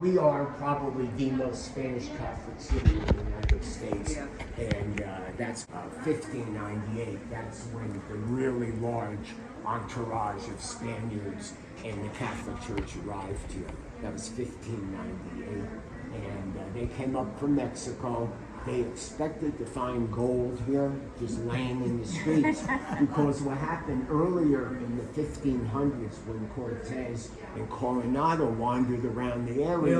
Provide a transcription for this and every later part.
We are probably the most Spanish Catholic city in the United States, and that's 1598. That's when the really large entourage of Spaniards and the Catholic Church arrived here. That was 1598, and they came up from Mexico. They expected to find gold here, just laying in the streets, because what happened earlier in the 1500s when Cortez and Coronado wandered around the area,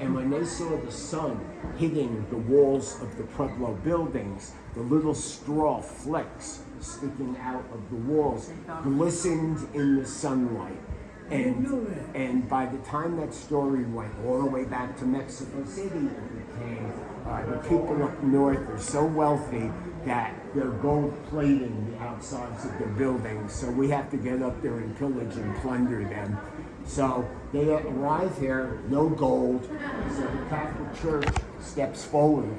and when they saw the sun hitting the walls of the Pueblo buildings, the little straw flecks sticking out of the walls glistened in the sunlight. And by the time that story went all the way back to Mexico City, it became the people up north are so wealthy that they're gold plating the outsides of their buildings. So we have to get up there and pillage and plunder them. So they arrive here, no gold. So the Catholic Church steps forward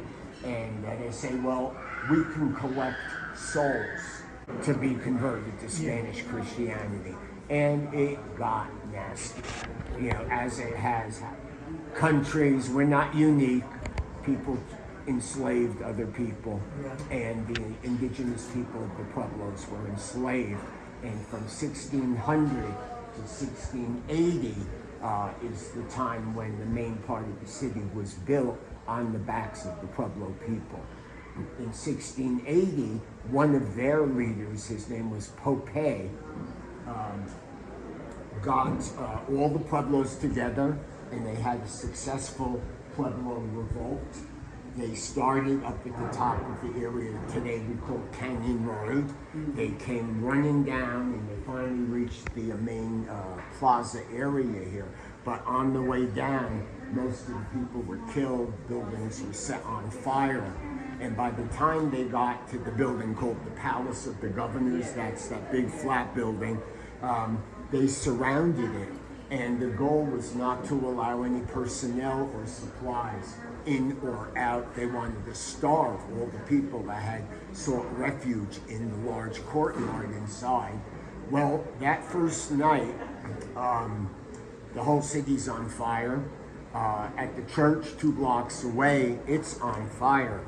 and they say, well, we can collect souls to be converted to Spanish Christianity. And it got nasty, as it has. Countries, we're not unique. People enslaved other people, and the indigenous people of the Pueblos were enslaved. And from 1600 to 1680 is the time when the main part of the city was built on the backs of the Pueblo people. In 1680, one of their leaders, his name was Pope, got all the Pueblos together, and they had a successful Pueblo revolt. They started up at the top of the area today we call Canyon Road. They came running down, and they finally reached the main plaza area here. But on the way down, most of the people were killed, buildings were set on fire. And by the time they got to the building called the Palace of the Governors, that's that big flat building, they surrounded it. And the goal was not to allow any personnel or supplies in or out. They wanted to starve all the people that had sought refuge in the large courtyard inside. Well, that first night, the whole city's on fire. At the church 2 blocks away, it's on fire.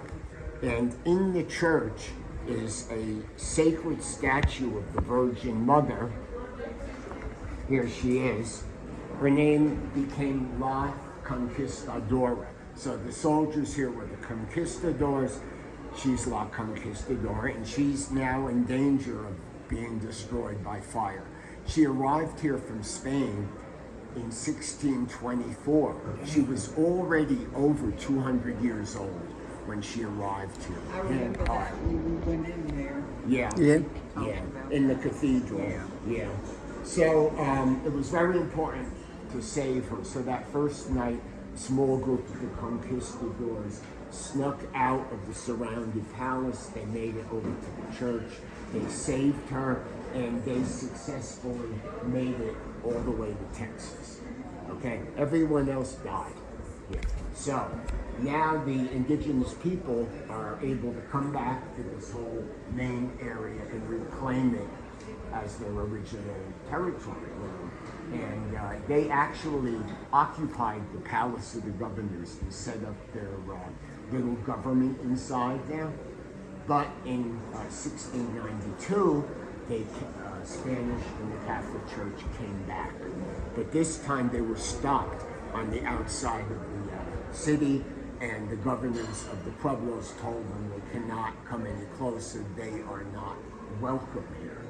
And in the church is a sacred statue of the Virgin Mother. Here she is. Her name became La Conquistadora. So the soldiers here were the conquistadors. She's La Conquistadora, and she's now in danger of being destroyed by fire. She arrived here from Spain in 1624. She was already over 200 years old when she arrived here. I remember that when we went in there. Yeah, in the cathedral. Yeah. So it was very important to save her. So that first night, a small group of the conquistadors snuck out of the surrounding palace. They made it over to the church. They saved her, and they successfully made it all the way to Texas. Okay, everyone else died. Yeah. So now the indigenous people are able to come back to this whole main area and reclaim it as their original territory. And they actually occupied the Palace of the Governors and set up their little government inside there. But in 1692, the Spanish and the Catholic Church came back. But this time they were stopped on the outside of the city, and the governors of the Pueblos told them they cannot come any closer. They are not welcome here.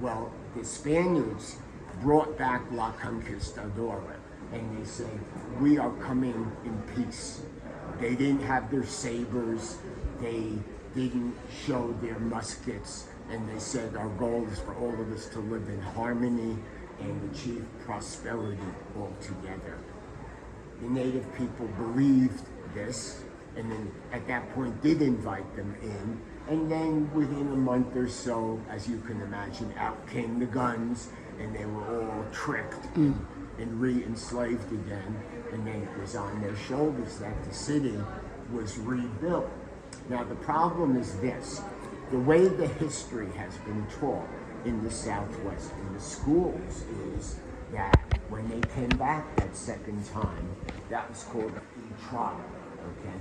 Well, the Spaniards brought back La Conquistadora, and they said, we are coming in peace. They didn't have their sabers, they didn't show their muskets, and they said, our goal is for all of us to live in harmony and achieve prosperity all together. The native people believed this, and then at that point did invite them in. And then within a month or so, as you can imagine, out came the guns, and they were all tricked and re-enslaved again. And then it was on their shoulders that the city was rebuilt. Now the problem is this: the way the history has been taught in the Southwest in the schools is that when they came back that second time, that was called a trial, okay?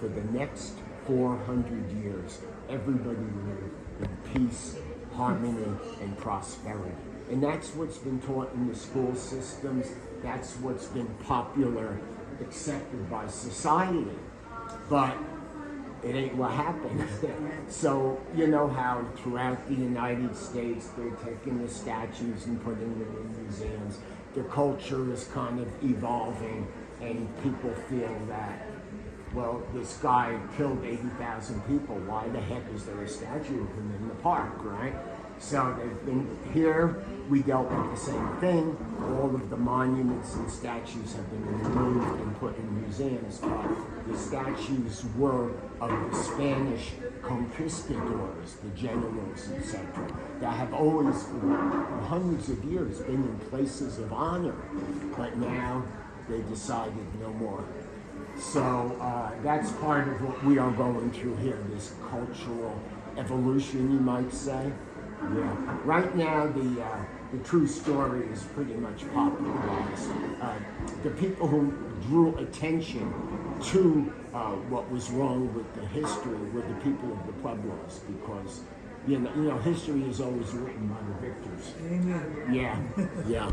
For the next 400 years, everybody lived in peace, harmony, and prosperity. And that's what's been taught in the school systems. That's what's been popular, accepted by society. But it ain't what happened. So, you know how throughout the United States, they're taking the statues and putting them in museums. The culture is kind of evolving, and people feel that, well, this guy killed 80,000 people. Why the heck is there a statue of him in the park, right? So they've been here. We dealt with the same thing. All of the monuments and statues have been removed and put in museums, but the statues were of the Spanish conquistadors, the generals, etc., that have always, for hundreds of years, been in places of honor, but now they decided no more. So that's part of what we are going through here, this cultural evolution, you might say. Yeah. Right now, the true story is pretty much popularized. The people who drew attention to what was wrong with the history were the people of the Pueblos, because you know history is always written by the victors. Amen. Yeah, yeah.